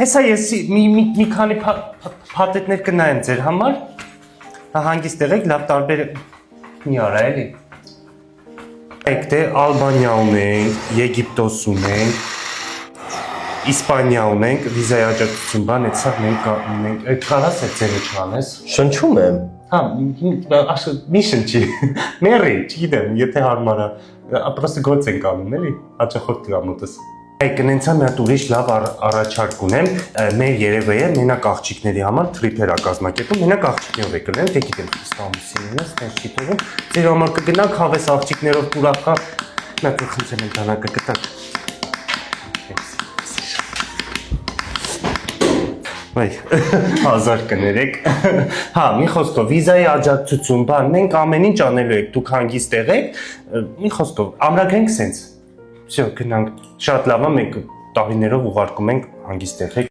Հեսա ես մի քանի փաթեթներ կնայեմ ձեր համար։ Հանգիստ եղեք, լավ տարբեր մի արա էլի։ Դե Ալբանիա ունենք, Եգիպտոս ունենք, Իսպանիա ունենք, վիզայի աջակցություն բան, այդսա մենք ունենք, այդ կարաս այդ ձերը չանես։ Շնչում եմ։ Հա, մի շնչի, մերի, չգիտեմ, եթե հարմար է, պրոստը գործ ենք անում, էլի, հաճախորդ կրամոտս։ Կնենցա մի հատ ուրիշ լավ առաջարկ ունեմ, մեր երևեյը մենակ աղջիկների համար թրիփեր է կազմակերպում, մենակ աղջիկներով է կլինեմ, դե գիտեմ Ստամբուլին ես, տենց չի թողում, ձեր համար կգնանք հավես աղջիկներով կուրախա, նա կխնդրեմ են տանակը կտակ։ Վայ, 1000 կներեք։ Հա, մի խոսքով, վիզայի աջակցություն, բան, մենք ամեն ինչ անելու եք, դուք հանգիստ եղեք, մի խոսքով, ամրագրենք սենց։ Всё, գնանք, շատ լավ է, մենք տարիներով ուղարկում ենք հանգիստ եղեք։